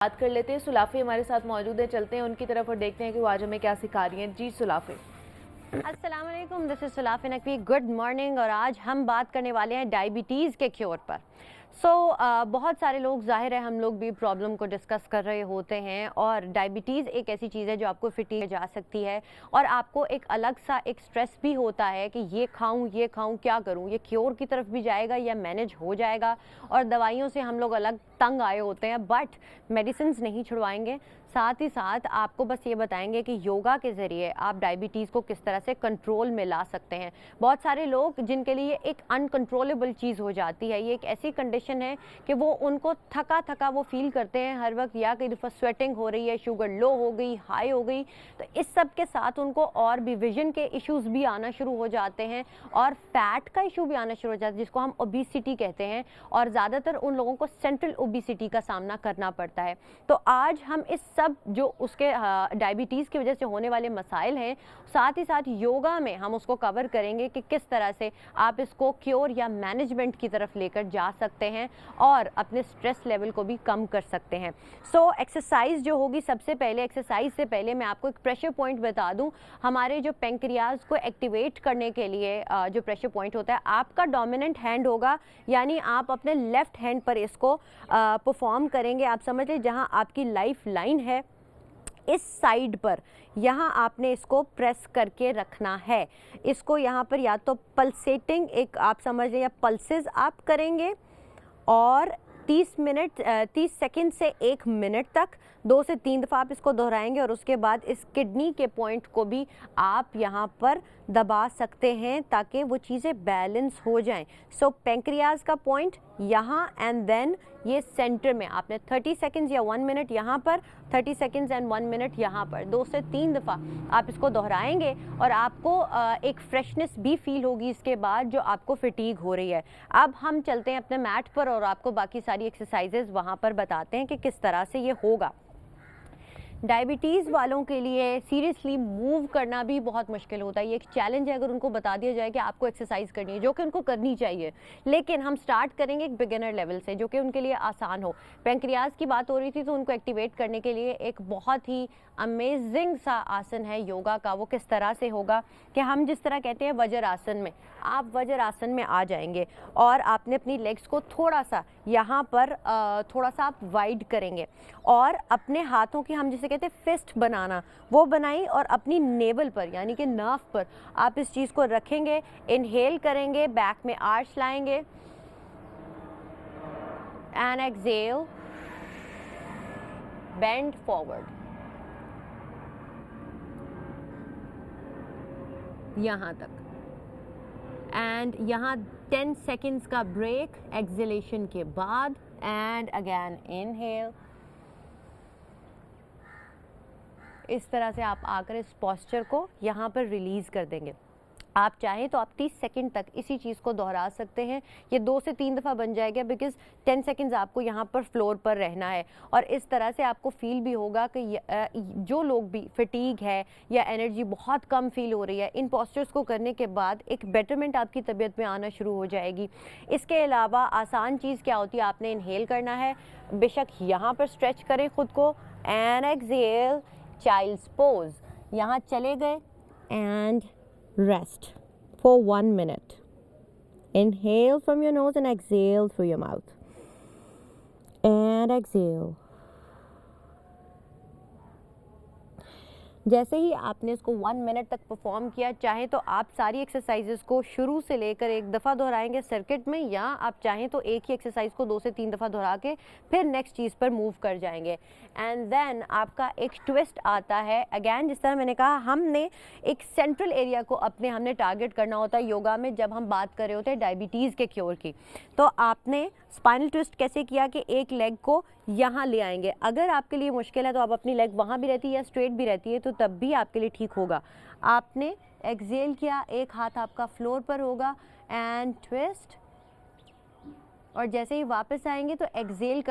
बात कर लेते हैं। सुलाफी हमारे साथ मौजूद है, चलते हैं उनकी तरफ और देखते हैं कि वो आज हमें क्या सिखा रही हैं। जी सुलाफी। अस्सलाम वालेकुम, this is Sulafi Naqvi. Good morning. और आज हम बात करने वाले हैं डायबिटीज़ के क्योर पर। बहुत सारे लोग, जाहिर है हम लोग भी प्रॉब्लम को डिस्कस कर रहे होते हैं, और डायबिटीज़ एक ऐसी चीज़ है जो आपको फिटी जा सकती है, और आपको एक अलग सा एक स्ट्रेस भी होता है कि ये खाऊं क्या करूं, ये क्योर की तरफ भी जाएगा या मैनेज हो जाएगा। और दवाइयों से हम लोग अलग तंग आए होते हैं, बट मेडिसिन नहीं छुड़वाएंगे। साथ ही साथ आपको बस ये बताएंगे कि योगा के ज़रिए आप डायबिटीज़ को किस तरह से कंट्रोल में ला सकते हैं। बहुत सारे लोग जिनके लिए एक अनकंट्रोलेबल चीज़ हो जाती है, ये एक ऐसी कंडीशन है कि वो उनको थका थका वो फील करते हैं हर वक्त, या कई दफ़ा स्वेटिंग हो रही है, शुगर लो हो गई, हाई हो गई। तो इस सब के साथ उनको और भी विजन के इश्यूज़ भी आना शुरू हो जाते हैं, और फैट का इशू भी आना शुरू हो जाता है, जिसको हम ओबेसिटी कहते हैं। और ज़्यादातर उन लोगों को सेंट्रल ओबेसिटी का सामना करना पड़ता है। तो आज हम इस सब जो उसके डायबिटीज़ की वजह से होने वाले मसाइल हैं, साथ ही साथ योगा में हम उसको कवर करेंगे कि किस तरह से आप इसको क्योर या मैनेजमेंट की तरफ लेकर जा सकते हैं और अपने स्ट्रेस लेवल को भी कम कर सकते हैं। एक्सरसाइज जो होगी, सबसे पहले एक्सरसाइज से पहले मैं आपको एक प्रेशर पॉइंट बता दूं। हमारे जो पेंक्रियाज को एक्टिवेट करने के लिए जो प्रेशर पॉइंट होता है, आपका डोमिनेंट हैंड होगा, यानी आप अपने लेफ्ट हैंड पर इसको परफॉर्म करेंगे। आप समझ लीजिए जहां आपकी लाइफ लाइन है, इस साइड पर यहाँ आपने इसको प्रेस करके रखना है। इसको यहाँ पर या तो पल्सेटिंग, एक आप समझ लें, या पल्सेस आप करेंगे, और 30 सेकंड से 1 मिनट तक 2 से 3 दफ़ा आप इसको दोहराएंगे, और उसके बाद इस किडनी के पॉइंट को भी आप यहाँ पर दबा सकते हैं ताकि वो चीज़ें बैलेंस हो जाएं। पेंक्रियाज का पॉइंट यहाँ, एंड देन ये सेंटर में आपने 30 सेकंड्स या 1 मिनट यहाँ पर, 30 सेकंड्स एंड 1 मिनट यहाँ पर 2 से 3 दफ़ा आप इसको दोहराएंगे, और आपको एक फ्रेशनेस भी फील होगी इसके बाद, जो आपको फिटीग हो रही है। अब हम चलते हैं अपने मैट पर और आपको बाकी सारी एक्सरसाइजेज वहाँ पर बताते हैं कि किस तरह से ये होगा। डायबिटीज़ वालों के लिए सीरियसली मूव करना भी बहुत मुश्किल होता है। ये एक चैलेंज है अगर उनको बता दिया जाए कि आपको एक्सरसाइज करनी है, जो कि उनको करनी चाहिए, लेकिन हम स्टार्ट करेंगे एक बिगिनर लेवल से, जो कि उनके लिए आसान हो। पेंक्रियाज की बात हो रही थी, तो उनको एक्टिवेट करने के लिए एक बहुत ही अमेजिंग सा आसन है योगा का। वो किस तरह से होगा कि हम जिस तरह कहते हैं वज्र आसन में, आप वज्र आसन में आ जाएंगे, और आपने अपनी लेग्स को थोड़ा सा यहाँ पर थोड़ा सा आप वाइड करेंगे, और अपने हाथों की, हम जिसे कहते हैं फिस्ट बनाना, वो बनाई, और अपनी नेवल पर यानी कि नाफ पर आप इस चीज़ को रखेंगे। इनहेल करेंगे, बैक में आर्च लाएंगे, एंड एक्सहेल, बेंड फॉरवर्ड यहाँ तक, एंड यहाँ 10 सेकेंड्स का ब्रेक एक्सहेलेशन के बाद, एंड अगेन इनहेल। इस तरह से आप आकर इस पोस्चर को यहाँ पर रिलीज़ कर देंगे। आप चाहें तो आप 30 सेकंड तक इसी चीज़ को दोहरा सकते हैं। ये 2 से 3 दफ़ा बन जाएगा, बिकॉज 10 सेकंड्स आपको यहाँ पर फ्लोर पर रहना है, और इस तरह से आपको फील भी होगा कि जो लोग भी फटीग है या एनर्जी बहुत कम फील हो रही है, इन पोस्चर्स को करने के बाद एक बेटरमेंट आपकी तबीयत में आना शुरू हो जाएगी। इसके अलावा आसान चीज़ क्या होती है, आपने इनहेल करना है, बेशक यहाँ पर स्ट्रेच करें खुद को, एंड एक्सहेल, चाइल्ड्स पोज, यहाँ चले गए, and rest for 1 minute. Inhale from your nose and exhale through your mouth. And exhale. जैसे ही आपने इसको 1 मिनट तक परफॉर्म किया, चाहे तो आप सारी एक्सरसाइजेस को शुरू से लेकर 1 दफ़ा दोहराएंगे सर्किट में, या आप चाहें तो एक ही एक्सरसाइज को 2 से 3 दफ़ा दोहरा के फिर नेक्स्ट चीज़ पर मूव कर जाएंगे। एंड देन आपका एक ट्विस्ट आता है। अगैन जिस तरह मैंने कहा, हमने एक सेंट्रल एरिया को हमने टारगेट करना होता है योगा में, जब हम बात कर रहे होते हैं डायबिटीज़ के क्योर की। तो आपने स्पाइनल ट्विस्ट कैसे किया कि एक लेग को यहाँ ले आएंगे। अगर आपके लिए मुश्किल है तो आप अपनी लेग वहाँ भी रहती है या स्ट्रेट भी रहती है, तो तब भी आपके लिए ठीक होगा। आपने एक्सहेल किया, एक हाथ आपका फ्लोर पर होगा, एंड ट्विस्ट, और जैसे ही वापस आएंगे तो एक्सहेल कर